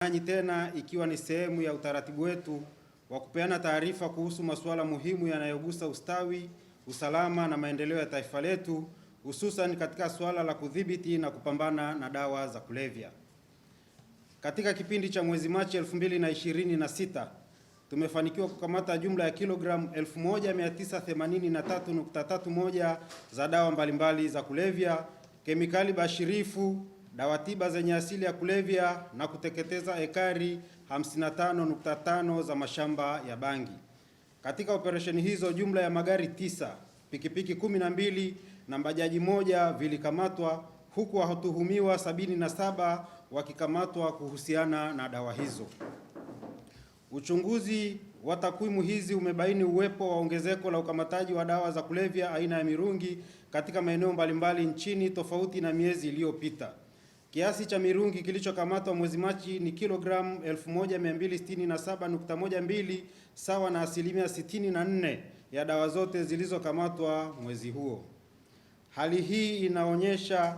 Nanyi tena ikiwa ni sehemu ya utaratibu wetu wa kupeana taarifa kuhusu masuala muhimu yanayogusa ustawi, usalama na maendeleo ya taifa letu, hususan katika suala la kudhibiti na kupambana na dawa za kulevya. Katika kipindi cha mwezi Machi 2026 tumefanikiwa kukamata jumla ya kilogramu 1983.31 za dawa mbalimbali za kulevya, kemikali bashirifu, dawa tiba zenye asili ya kulevya na kuteketeza ekari 55.5 za mashamba ya bangi. Katika operesheni hizo jumla ya magari 9, pikipiki 12 na bajaji moja vilikamatwa, huku watuhumiwa 77 wakikamatwa kuhusiana na dawa hizo. Uchunguzi wa takwimu hizi umebaini uwepo wa ongezeko la ukamataji wa dawa za kulevya aina ya mirungi katika maeneo mbalimbali nchini tofauti na miezi iliyopita. Kiasi cha mirungi kilichokamatwa mwezi Machi ni kilogramu 1267.12 sawa na asilimia 64 ya dawa zote zilizokamatwa mwezi huo. Hali hii inaonyesha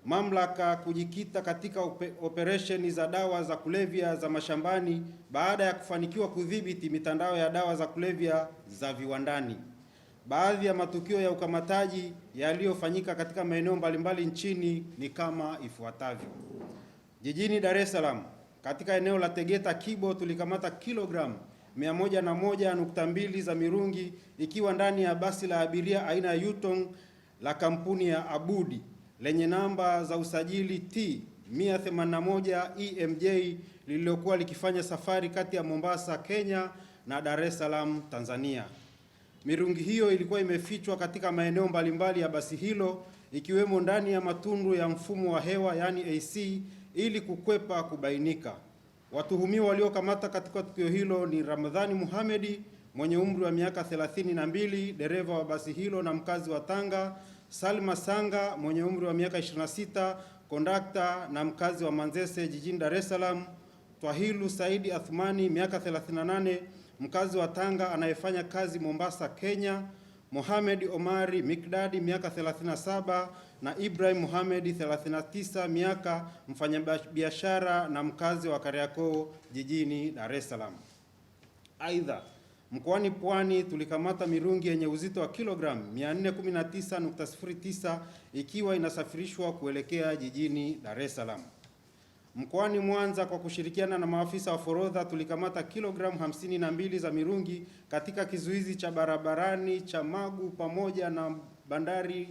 mamlaka kujikita katika operesheni za dawa za kulevya za mashambani baada ya kufanikiwa kudhibiti mitandao ya dawa za kulevya za viwandani. Baadhi ya matukio ya ukamataji yaliyofanyika katika maeneo mbalimbali nchini ni kama ifuatavyo. Jijini Dar es Salaam, katika eneo la Tegeta Kibo, tulikamata kilogramu 101.2 za mirungi ikiwa ndani ya basi la abiria aina ya Yutong la kampuni ya Abudi lenye namba za usajili T 181 EMJ lililokuwa likifanya safari kati ya Mombasa, Kenya na Dar es Salaam, Tanzania. Mirungi hiyo ilikuwa imefichwa katika maeneo mbalimbali ya basi hilo ikiwemo ndani ya matundu ya mfumo wa hewa yani AC ili kukwepa kubainika. Watuhumiwa waliokamata katika tukio hilo ni Ramadhani Muhamedi mwenye umri wa miaka 32, dereva wa basi hilo na mkazi wa Tanga, Salma Sanga mwenye umri wa miaka 26, kondakta na mkazi wa Manzese jijini Dar es Salaam, Twahilu Saidi Athmani miaka 38, mkazi wa Tanga anayefanya kazi Mombasa, Kenya, Mohamed Omari Mikdadi miaka 37 na Ibrahim Mohamed 39 miaka, mfanyabiashara na mkazi wa Kariakoo jijini Dar es Salaam. Aidha, mkoani Pwani tulikamata mirungi yenye uzito wa kilogramu 419.09 ikiwa inasafirishwa kuelekea jijini Dar es Salaam. Mkoani Mwanza kwa kushirikiana na maafisa wa forodha tulikamata kilogramu 52 za mirungi katika kizuizi cha barabarani cha Magu pamoja na bandari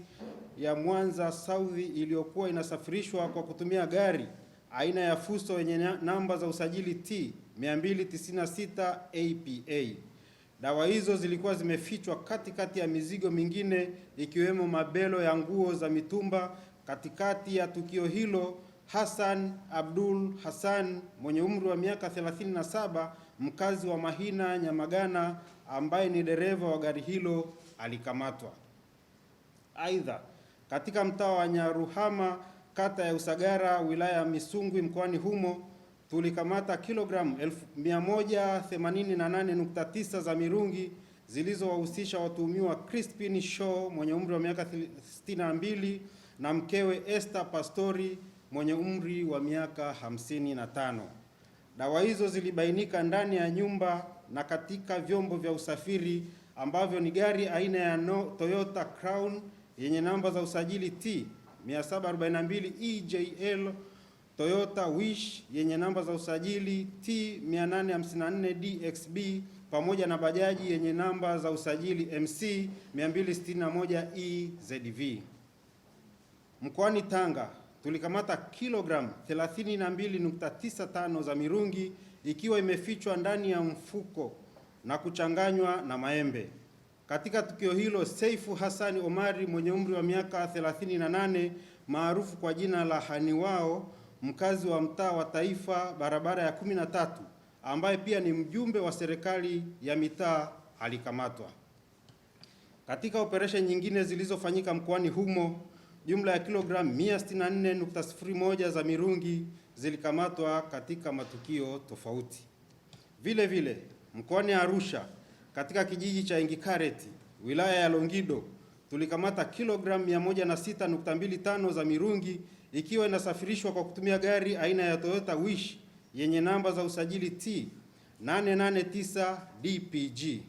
ya Mwanza South iliyokuwa inasafirishwa kwa kutumia gari aina ya Fuso yenye namba za usajili T 296 APA. Dawa hizo zilikuwa zimefichwa katikati ya mizigo mingine ikiwemo mabelo ya nguo za mitumba. Katikati ya tukio hilo, Hassan Abdul Hassan mwenye umri wa miaka 37, mkazi wa Mahina Nyamagana, ambaye ni dereva wa gari hilo alikamatwa. Aidha, katika mtaa wa Nyaruhama, kata ya Usagara, wilaya ya Misungwi mkoani humo, tulikamata kilogramu 188.9 za mirungi zilizowahusisha watuhumiwa Crispin Shaw mwenye umri wa miaka 62 na mkewe Esther Pastori mwenye umri wa miaka 55. Dawa hizo zilibainika ndani ya nyumba na katika vyombo vya usafiri ambavyo ni gari aina ya Toyota Crown yenye namba za usajili T 742 EJL, Toyota Wish yenye namba za usajili T 854 DXB pamoja na bajaji yenye namba za usajili MC 261 EZV. Mkoani Tanga tulikamata kilogramu 32.95 za mirungi ikiwa imefichwa ndani ya mfuko na kuchanganywa na maembe. Katika tukio hilo, Seifu Hassan Omari mwenye umri wa miaka 38 maarufu kwa jina la Haniwao, mkazi wa mtaa wa Taifa barabara ya 13, ambaye pia ni mjumbe wa serikali ya mitaa alikamatwa. Katika operesheni nyingine zilizofanyika mkoani humo, jumla ya kilogramu 164.01 za mirungi zilikamatwa katika matukio tofauti. Vile vile, mkoani Arusha katika kijiji cha Engikareti, wilaya ya Longido, tulikamata kilogramu 106.25 za mirungi ikiwa inasafirishwa kwa kutumia gari aina ya Toyota Wish yenye namba za usajili T 889 DPG.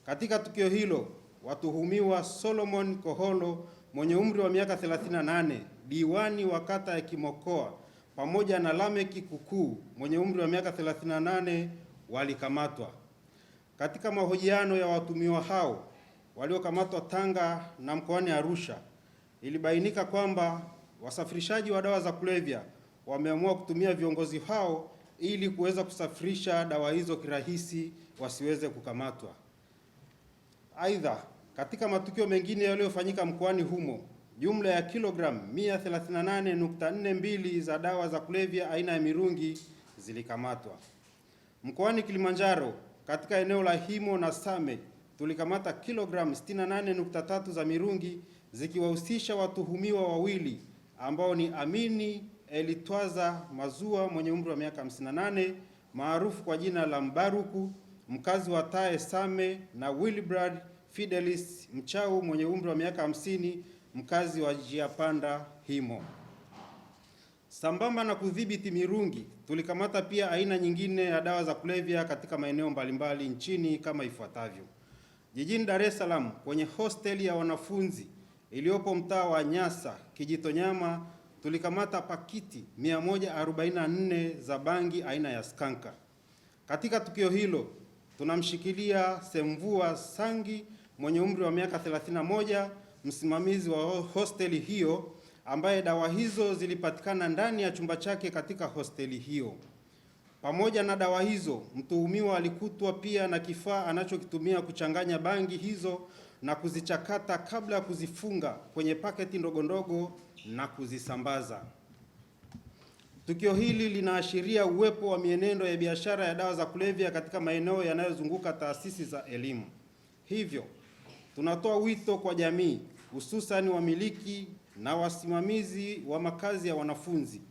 Katika tukio hilo, watuhumiwa Solomon Koholo mwenye umri wa miaka 38, diwani wa kata ya Kimokoa, pamoja na Lameki Kukuu mwenye umri wa miaka 38 walikamatwa. Katika mahojiano ya watuhumiwa hao waliokamatwa Tanga na mkoani Arusha, ilibainika kwamba wasafirishaji wa dawa za kulevya wameamua kutumia viongozi hao ili kuweza kusafirisha dawa hizo kirahisi wasiweze kukamatwa. Aidha, katika matukio mengine yaliyofanyika mkoani humo, jumla ya kilogramu 138.42 za dawa za kulevya aina ya mirungi zilikamatwa. Mkoani Kilimanjaro, katika eneo la Himo na Same, tulikamata kilogramu 68.3 za mirungi zikiwahusisha watuhumiwa wawili ambao ni Amini Elitwaza Mazua mwenye umri wa miaka 58 maarufu kwa jina la Mbaruku, mkazi wa Tae Same, na Wilbrad Fidelis Mchau mwenye umri wa miaka 50 mkazi wa Jiapanda Himo. Sambamba na kudhibiti mirungi, tulikamata pia aina nyingine ya dawa za kulevya katika maeneo mbalimbali nchini kama ifuatavyo. Jijini Dar es Salaam, kwenye hosteli ya wanafunzi iliyopo mtaa wa Nyasa Kijitonyama, tulikamata pakiti 144 za bangi aina ya skanka. Katika tukio hilo, tunamshikilia Semvua Sangi mwenye umri wa miaka 31, msimamizi wa hosteli hiyo, ambaye dawa hizo zilipatikana ndani ya chumba chake katika hosteli hiyo. Pamoja na dawa hizo, mtuhumiwa alikutwa pia na kifaa anachokitumia kuchanganya bangi hizo na kuzichakata kabla ya kuzifunga kwenye paketi ndogo ndogo na kuzisambaza. Tukio hili linaashiria uwepo wa mienendo ya biashara ya dawa za kulevya katika maeneo yanayozunguka taasisi za elimu. Hivyo, tunatoa wito kwa jamii, hususan wamiliki na wasimamizi wa makazi ya wanafunzi,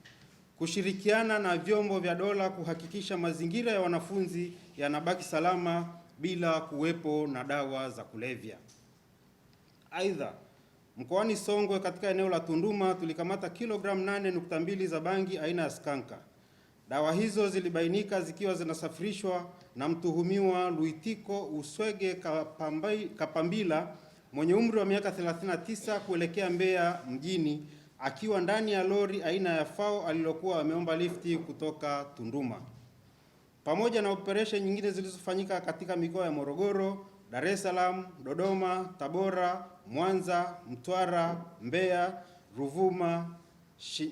kushirikiana na vyombo vya dola kuhakikisha mazingira ya wanafunzi yanabaki salama bila kuwepo na dawa za kulevya. Aidha, mkoani Songwe katika eneo la Tunduma tulikamata kilogramu 8.2 za bangi aina ya skanka. Dawa hizo zilibainika zikiwa zinasafirishwa na mtuhumiwa Luitiko Uswege Kapambila mwenye umri wa miaka 39 kuelekea Mbeya mjini akiwa ndani ya lori aina ya FAO alilokuwa ameomba lifti kutoka Tunduma. Pamoja na operesheni nyingine zilizofanyika katika mikoa ya Morogoro, Dar es Salaam, Dodoma, Tabora, Mwanza, Mtwara, Mbeya, Ruvuma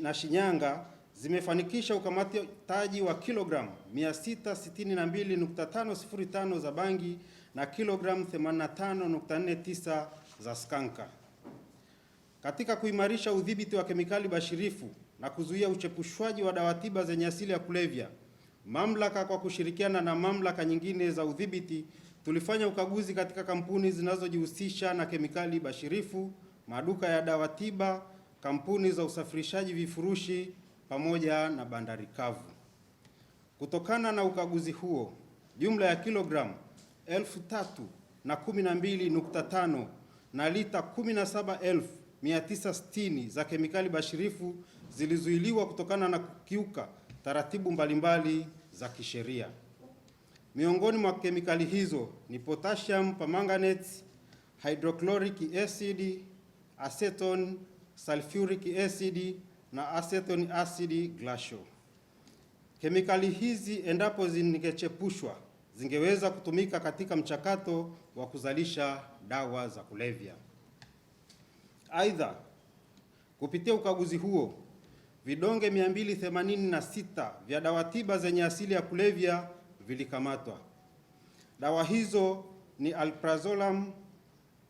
na Shinyanga zimefanikisha ukamataji wa kilogramu 662.505 za bangi na kilogramu 85.49 za skanka. Katika kuimarisha udhibiti wa kemikali bashirifu na kuzuia uchepushwaji wa dawa tiba zenye asili ya kulevya, mamlaka kwa kushirikiana na mamlaka nyingine za udhibiti tulifanya ukaguzi katika kampuni zinazojihusisha na kemikali bashirifu, maduka ya dawa tiba, kampuni za usafirishaji vifurushi pamoja na bandari kavu. Kutokana na ukaguzi huo, jumla ya kilogramu 3,012.5 na lita 17,960 za kemikali bashirifu zilizuiliwa kutokana na kukiuka taratibu mbalimbali za kisheria. Miongoni mwa kemikali hizo ni potassium permanganate, hydrochloric acid, acetone, sulfuric acid na acetone acid glacial. Kemikali hizi endapo zingechepushwa zingeweza kutumika katika mchakato wa kuzalisha dawa za kulevya. Aidha, kupitia ukaguzi huo, vidonge 286 vya dawa tiba zenye asili ya kulevya vilikamatwa. Dawa hizo ni alprazolam,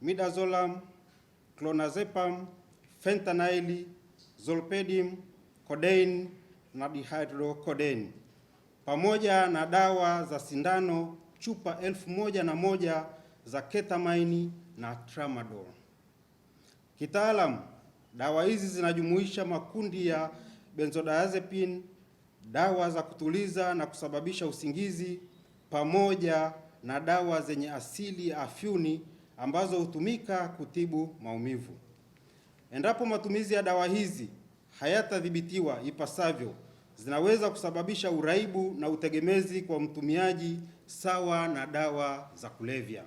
midazolam, clonazepam, fentanyl, zolpidem, codeine na dihydrocodeine, pamoja na dawa za sindano chupa 1001 za ketamine na tramadol. Kitaalamu, dawa hizi zinajumuisha makundi ya benzodiazepine, dawa za kutuliza na kusababisha usingizi, pamoja na dawa zenye asili ya afyuni ambazo hutumika kutibu maumivu. Endapo matumizi ya dawa hizi hayatadhibitiwa ipasavyo, zinaweza kusababisha uraibu na utegemezi kwa mtumiaji sawa na dawa za kulevya.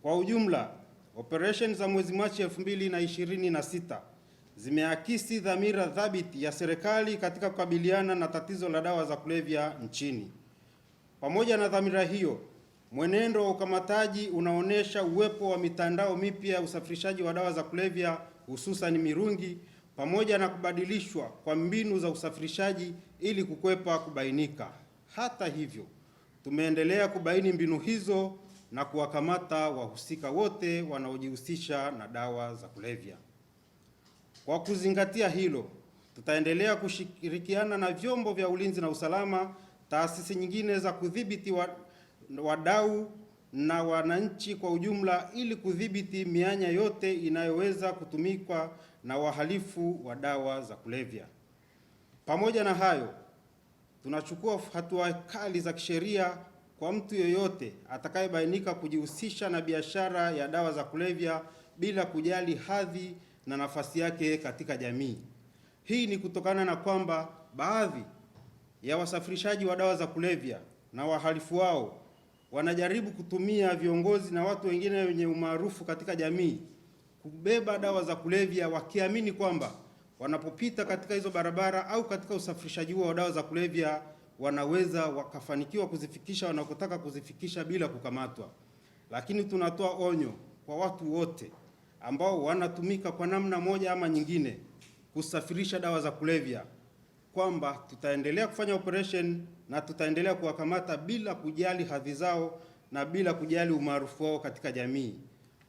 Kwa ujumla, operesheni za mwezi Machi 2026 zimeakisi dhamira thabiti ya serikali katika kukabiliana na tatizo la dawa za kulevya nchini. Pamoja na dhamira hiyo, mwenendo wa ukamataji unaonesha uwepo wa mitandao mipya ya usafirishaji wa dawa za kulevya, hususan mirungi, pamoja na kubadilishwa kwa mbinu za usafirishaji ili kukwepa kubainika. Hata hivyo, tumeendelea kubaini mbinu hizo na kuwakamata wahusika wote wanaojihusisha na dawa za kulevya. Kwa kuzingatia hilo, tutaendelea kushirikiana na vyombo vya ulinzi na usalama, taasisi nyingine za kudhibiti wadau na wananchi kwa ujumla ili kudhibiti mianya yote inayoweza kutumika na wahalifu wa dawa za kulevya. Pamoja na hayo, tunachukua hatua kali za kisheria kwa mtu yeyote atakayebainika kujihusisha na biashara ya dawa za kulevya bila kujali hadhi na nafasi yake katika jamii. Hii ni kutokana na kwamba baadhi ya wasafirishaji wa dawa za kulevya na wahalifu wao wanajaribu kutumia viongozi na watu wengine wenye umaarufu katika jamii kubeba dawa za kulevya, wakiamini kwamba wanapopita katika hizo barabara au katika usafirishaji huo wa dawa za kulevya wanaweza wakafanikiwa kuzifikisha wanakotaka kuzifikisha bila kukamatwa. Lakini tunatoa onyo kwa watu wote ambao wanatumika kwa namna moja ama nyingine kusafirisha dawa za kulevya kwamba tutaendelea kufanya operation na tutaendelea kuwakamata bila kujali hadhi zao na bila kujali umaarufu wao katika jamii,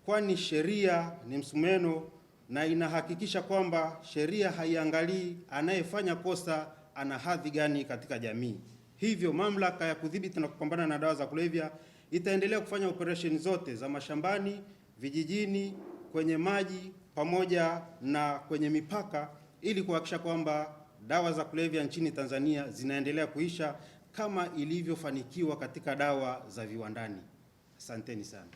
kwani sheria ni msumeno na inahakikisha kwamba sheria haiangalii anayefanya kosa ana hadhi gani katika jamii. Hivyo mamlaka ya kudhibiti na kupambana na dawa za kulevya itaendelea kufanya operation zote za mashambani, vijijini, kwenye maji pamoja na kwenye mipaka ili kuhakikisha kwamba dawa za kulevya nchini Tanzania zinaendelea kuisha kama ilivyofanikiwa katika dawa za viwandani. Asanteni sana.